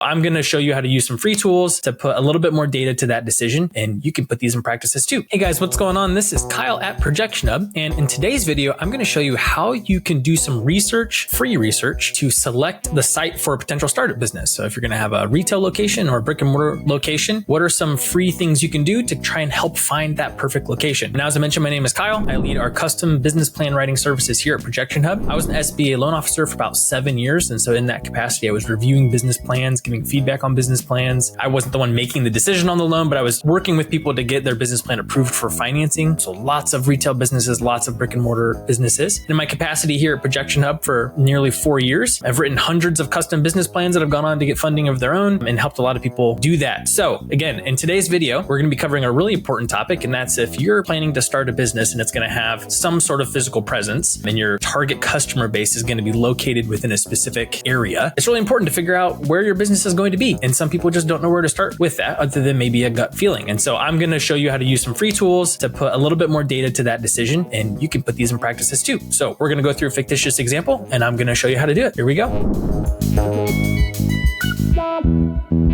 I'm going to show you how to use some free tools to put a little bit more data to that decision, and you can put these in practices too. Hey guys, what's going on? This is Kyle at ProjectionHub, and in today's video, I'm going to show you how you can do some research, free research, to select the site for a potential startup business. So if you're going to have a retail location or a brick and mortar location, what are some free things you can do to try and help find that perfect location? Now, as I mentioned, my name is Kyle. I lead our custom business plan writing services here at ProjectionHub. I was an SBA loan officer for about 7 years, and so in that capacity, I was reviewing business plans, giving feedback on business plans. I wasn't the one making the decision on the loan, but I was working with people to get their business plan approved for financing. So lots of retail businesses, lots of brick and mortar businesses. In my capacity here at ProjectionHub for nearly 4 years, I've written hundreds of custom business plans that have gone on to get funding of their own and helped a lot of people do that. So again, in today's video, we're going to be covering a really important topic, and that's if you're planning to start a business and it's going to have some sort of physical presence and your target customer base is going to be located within a specific area, it's really important to figure out where your business is going to be. And some people just don't know where to start with that other than maybe a gut feeling. And so I'm going to show you how to use some free tools to put a little bit more data to that decision, and you can put these in practices too. So we're going to go through a fictitious example, and I'm going to show you how to do it. Here we go.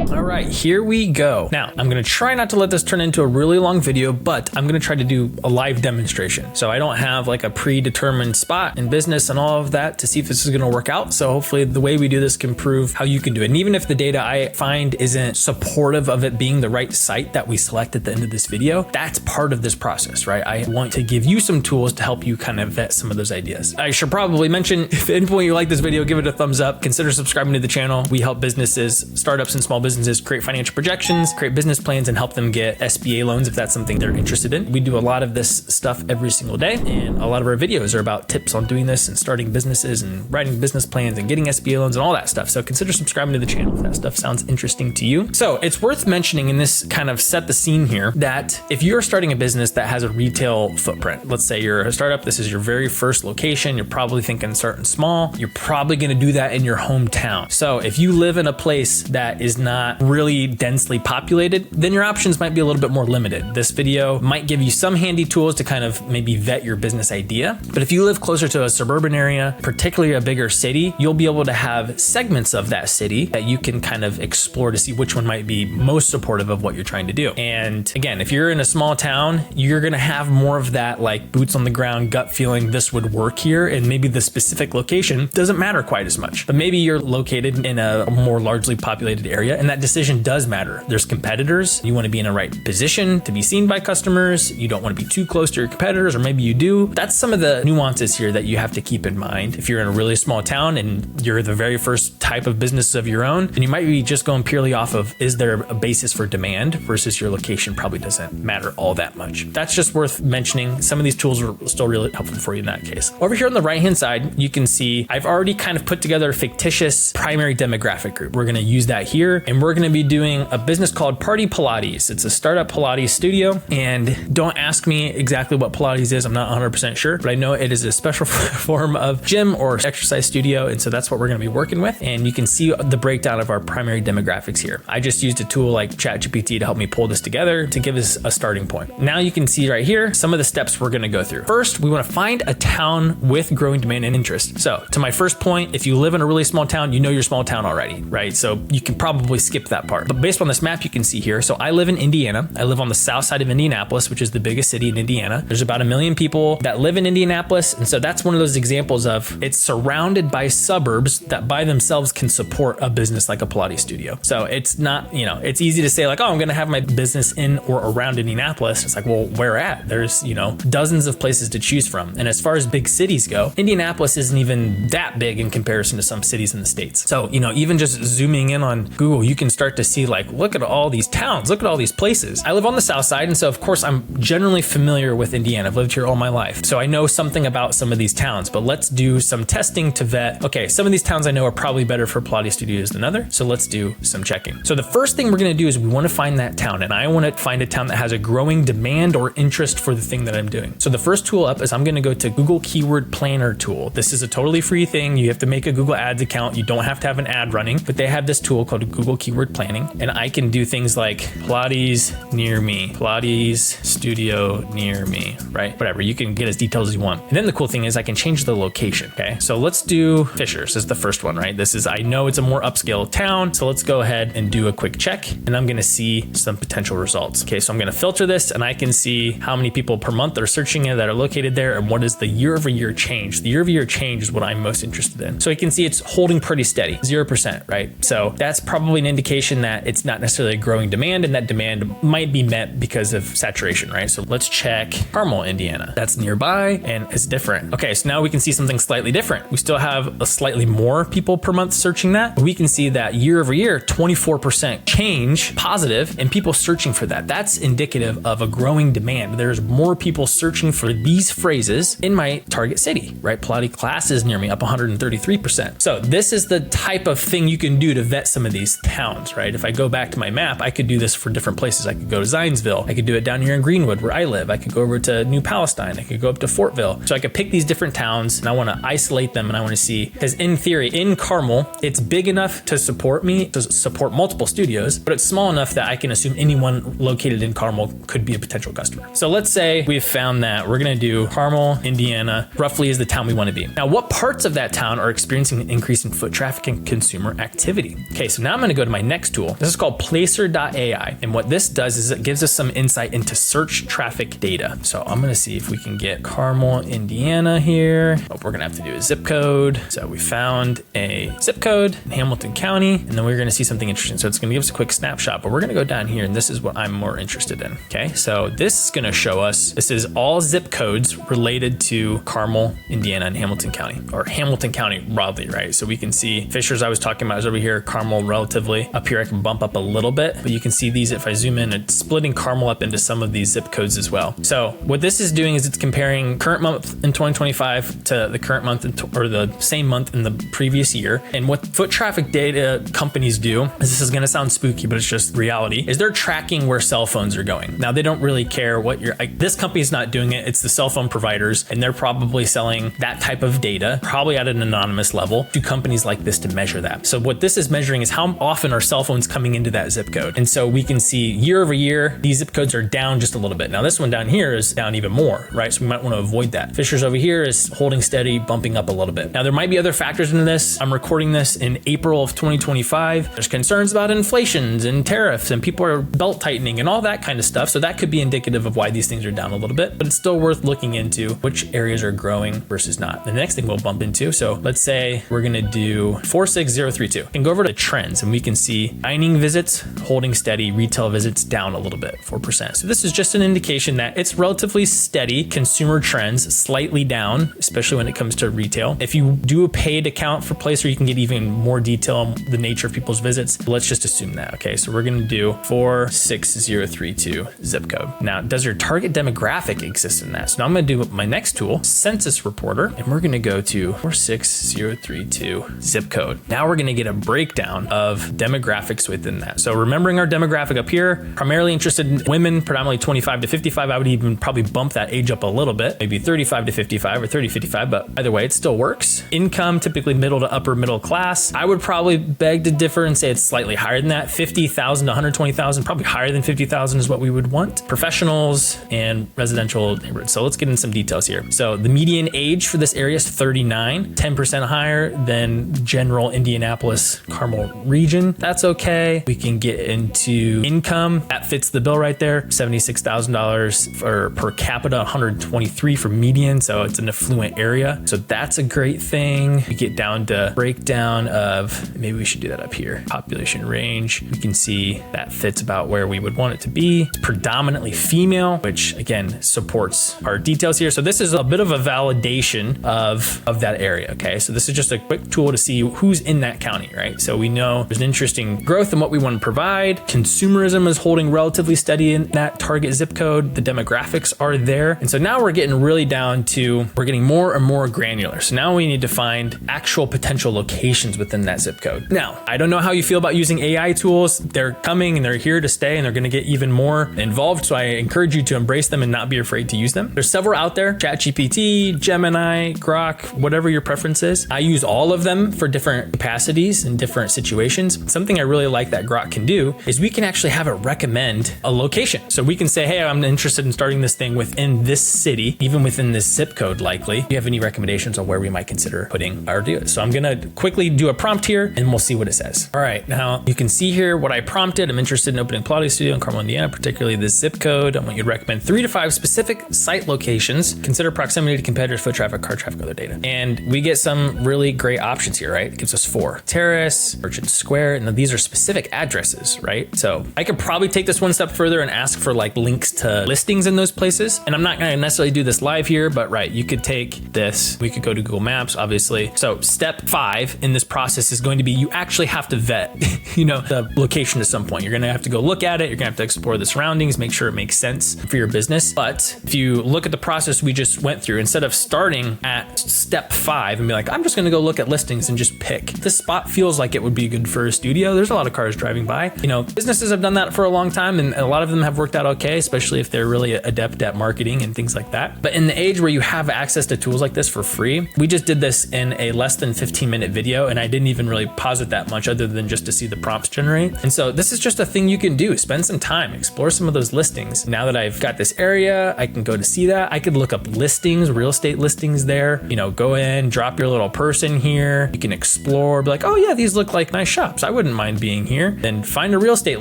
All right, here we go. Now, I'm going to try not to let this turn into a really long video, but I'm going to try to do a live demonstration. So I don't have like a predetermined spot in business and all of that to see if this is going to work out. So hopefully the way we do this can prove how you can do it. And even if the data I find isn't supportive of it being the right site that we select at the end of this video, that's part of this process, right? I want to give you some tools to help you kind of vet some of those ideas. I should probably mention, if at any point you like this video, give it a thumbs up. Consider subscribing to the channel. We help businesses, startups and small businesses create financial projections, create business plans, and help them get SBA loans if that's something they're interested in. We do a lot of this stuff every single day, and a lot of our videos are about tips on doing this and starting businesses and writing business plans and getting SBA loans and all that stuff. So consider subscribing to the channel if that stuff sounds interesting to you. So it's worth mentioning in this kind of set the scene here that if you're starting a business that has a retail footprint, let's say you're a startup, this is your very first location, you're probably thinking starting small, you're probably going to do that in your hometown. So if you live in a place that is not really densely populated, then your options might be a little bit more limited. This video might give you some handy tools to kind of maybe vet your business idea. But if you live closer to a suburban area, particularly a bigger city, you'll be able to have segments of that city that you can kind of explore to see which one might be most supportive of what you're trying to do. And again, if you're in a small town, you're going to have more of that like boots on the ground gut feeling, this would work here, and maybe the specific location doesn't matter quite as much. But maybe you're located in a more largely populated area, and that decision does matter. There's competitors. You want to be in a right position to be seen by customers. You don't want to be too close to your competitors, or maybe you do. That's some of the nuances here that you have to keep in mind. If you're in a really small town and you're the very first type of business of your own, and you might be just going purely off of, is there a basis for demand versus your location probably doesn't matter all that much. That's just worth mentioning. Some of these tools are still really helpful for you in that case. Over here on the right-hand side, you can see I've already kind of put together a fictitious primary demographic group. We're going to use that here, and we're going to be doing a business called Party Pilates. It's a startup Pilates studio, and don't ask me exactly what Pilates is. I'm not 100% sure, but I know it is a special form of gym or exercise studio, and so that's what we're going to be working with. And you can see the breakdown of our primary demographics here. I just used a tool like ChatGPT to help me pull this together to give us a starting point. Now you can see right here some of the steps we're going to go through. First, we want to find a town with growing demand and interest. So to my first point, if you live in a really small town, you know your small town already, right? So you can probably skip that part. But based on this map you can see here, so I live in Indiana. I live on the south side of Indianapolis, which is the biggest city in Indiana. There's about 1 million people that live in Indianapolis. And so that's one of those examples of it's surrounded by suburbs that by themselves can support a business like a Pilates studio. So it's not, it's easy to say like, oh, I'm going to have my business in or around Indianapolis. It's like, well, where at? There's, dozens of places to choose from. And as far as big cities go, Indianapolis isn't even that big in comparison to some cities in the States. So, even just zooming in on Google, you can start to see like, look at all these towns, look at all these places. I live on the south side, and so of course I'm generally familiar with Indiana. I've lived here all my life. So I know something about some of these towns, but let's do some testing to vet, okay, some of these towns I know are probably better for Pilates studios than others. So let's do some checking. So the first thing we're going to do is we want to find that town, and I want to find a town that has a growing demand or interest for the thing that I'm doing. So the first tool up is I'm going to go to Google Keyword Planner tool. This is a totally free thing. You have to make a Google Ads account. You don't have to have an ad running, but they have this tool called Google Keyword Planning, and I can do things like Pilates near me, Pilates studio near me, right? Whatever, you can get as detailed as you want. And then the cool thing is I can change the location, okay? So let's do Fishers as the first one, right? This is, I know it's a more upscale town, so let's go ahead and do a quick check, and I'm gonna see some potential results. Okay, so I'm gonna filter this, and I can see how many people per month are searching it that are located there, and what is the year-over-year change. The year-over-year change is what I'm most interested in. So you can see it's holding pretty steady, 0%, right? So that's probably an indication that it's not necessarily a growing demand, and that demand might be met because of saturation, right? So let's check Carmel, Indiana. That's nearby and it's different. Okay, so now we can see something slightly different. We still have a slightly more people per month searching that, but we can see that year over year, 24% change positive and people searching for that. That's indicative of a growing demand. There's more people searching for these phrases in my target city, right? Pilates classes near me up 133%. So this is the type of thing you can do to vet some of these towns, right? If I go back to my map, I could do this for different places. I could go to Zionsville. I could do it down here in Greenwood where I live. I could go over to New Palestine. I could go up to Fortville. So I could pick these different towns and I want to isolate them and I want to see, because in theory, in Carmel, it's big enough to support me, to support multiple studios, but it's small enough that I can assume anyone located in Carmel could be a potential customer. So let's say we've found that we're going to do Carmel, Indiana, roughly is the town we want to be. Now, what parts of that town are experiencing an increase in foot traffic and consumer activity? Okay, so now I'm going to go to my next tool. This is called placer.ai. And what this does is it gives us some insight into search traffic data. So I'm going to see if we can get Carmel, Indiana here. What we're going to have to do is zip code. So we found a zip code in Hamilton County, and then we're going to see something interesting. So it's going to give us a quick snapshot, but we're going to go down here, and this is what I'm more interested in. Okay, so this is going to show us, this is all zip codes related to Carmel, Indiana, and Hamilton County, or Hamilton County broadly, right? So we can see Fishers I was talking about is over here, Carmel relatively. Up here I can bump up a little bit, but you can see these, if I zoom in, it's splitting Carmel up into some of these zip codes as well. So what this is doing is it's comparing current month in 2025 to the current month or the same month in the previous year. And what foot traffic data companies do, is this is going to sound spooky, but it's just reality, is they're tracking where cell phones are going. Now they don't really care what this company's not doing it. It's the cell phone providers, and they're probably selling that type of data, probably at an anonymous level, to companies like this to measure that. So what this is measuring is how often are cell phones coming into that zip code. And so we can see year over year, these zip codes are down just a little bit. Now this one down here is down even more, right? So we might want to avoid that. Fishers over here is holding steady, bumping up a little bit. Now there might be other factors into this. I'm recording this in April of 2025. There's concerns about inflations and tariffs, and people are belt tightening and all that kind of stuff. So that could be indicative of why these things are down a little bit, but it's still worth looking into which areas are growing versus not. The next thing we'll bump into, so let's say we're going to do 46032 and go over to trends, and we can see dining visits holding steady, retail visits down a little bit, 4%. So this is just an indication that it's relatively steady. Consumer trends slightly down, especially when it comes to retail. If you do a paid account for Placer, you can get even more detail on the nature of people's visits. Let's just assume that. Okay, so we're going to do 46032 zip code. Now, does your target demographic exist in that? So now I'm going to do my next tool, Census Reporter, and we're going to go to 46032 zip code. Now we're going to get a breakdown of demographics within that. So remembering our demographic up here, primarily interested in women, predominantly 25 to 55. I would even probably bump that age up a little bit, maybe 35 to 55 or 30 to 55, but either way, it still works. Income, typically middle to upper middle class. I would probably beg to differ and say it's slightly higher than that. 50,000 to 120,000, probably higher than 50,000 is what we would want. Professionals and residential neighborhoods. So let's get in some details here. So the median age for this area is 39, 10% higher than general Indianapolis Carmel region. That's okay. We can get into income. That fits the bill right there. $76,000 for per capita, 123 for median. So it's an affluent area. So that's a great thing. We get down to breakdown of, maybe we should do that up here. Population range. We can see that fits about where we would want it to be. It's predominantly female, which again supports our details here. So this is a bit of a validation of that area. Okay, so this is just a quick tool to see who's in that county, right? So we know there's an interesting growth in what we want to provide. Consumerism is holding relatively steady in that target zip code. The demographics are there. And so now we're getting really down to, we're getting more and more granular. So now we need to find actual potential locations within that zip code. Now, I don't know how you feel about using AI tools. They're coming and they're here to stay, and they're going to get even more involved. So I encourage you to embrace them and not be afraid to use them. There's several out there, ChatGPT, Gemini, Grok, whatever your preference is. I use all of them for different capacities and in different situations. Something I really like that Grok can do is we can actually have it recommend a location. So we can say, hey, I'm interested in starting this thing within this city, even within this zip code likely. Do you have any recommendations on where we might consider putting our do it? So I'm gonna quickly do a prompt here and we'll see what it says. All right, now you can see here what I prompted. I'm interested in opening a Pilates studio in Carmel, Indiana, particularly this zip code. I want you to recommend 3 to 5 specific site locations. Consider proximity to competitors, foot traffic, car traffic, other data. And we get some really great options here, right? It gives us 4. Terrace, Merchant Square, and these are specific addresses, right? So I could probably take this one step further and ask for like links to listings in those places. And I'm not gonna necessarily do this live here, but right, you could take this, we could go to Google Maps, obviously. So step 5 in this process is going to be, you actually have to vet, the location at some point. You're gonna have to go look at it. You're gonna have to explore the surroundings, make sure it makes sense for your business. But if you look at the process we just went through, instead of starting at step 5 and be like, I'm just gonna go look at listings and just pick, this spot feels like it would be good for a studio. There's a lot of cars driving by. Businesses have done that for a long time and a lot of them have worked out okay, especially if they're really adept at marketing and things like that. But in the age where you have access to tools like this for free, we just did this in a less than 15-minute video and I didn't even really pause it that much other than just to see the prompts generate. And so this is just a thing you can do. Spend some time, explore some of those listings. Now that I've got this area, I can go to see that. I could look up listings, real estate listings there, go in, drop your little person here. You can explore, be like, oh yeah, these look like nice shops. I wouldn't mind being here. Then find a real estate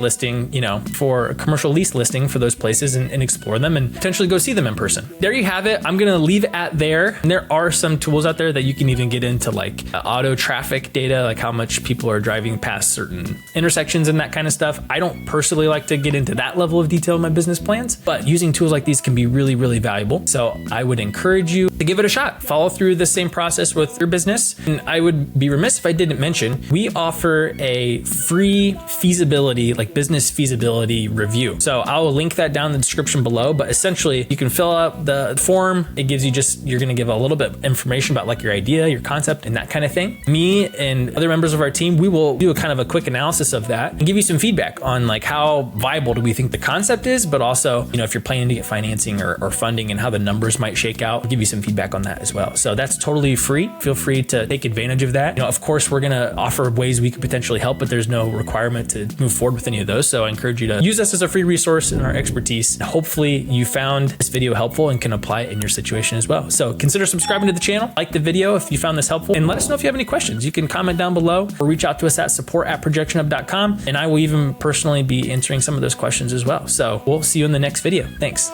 listing, for a commercial lease listing for those places and explore them and potentially go see them in person. There you have it. I'm going to leave it at there. And there are some tools out there that you can even get into like auto traffic data, like how much people are driving past certain intersections and that kind of stuff. I don't personally like to get into that level of detail in my business plans, but using tools like these can be really, really valuable. So I would encourage you to give it a shot. Follow through the same process with your business. And I would be remiss if I didn't mention, we offer a free feasibility, like business feasibility review. So I'll link that down in the description below, but essentially you can fill out the form. It gives you you're going to give a little bit of information about like your idea, your concept and that kind of thing. Me and other members of our team, we will do a kind of a quick analysis of that and give you some feedback on like how viable do we think the concept is, but also, if you're planning to get financing or funding and how the numbers might shake out, we'll give you some feedback on that as well. So that's totally free. Feel free to take advantage of that. Of course, we're going to offer ways we could potentially help, but there's no requirement to move forward with any of those. So I encourage you to use us as a free resource in our expertise. Hopefully you found this video helpful and can apply it in your situation as well. So consider subscribing to the channel, like the video if you found this helpful, and let us know if you have any questions. You can comment down below or reach out to us at support@ProjectionHub.com. And I will even personally be answering some of those questions as well. So we'll see you in the next video. Thanks.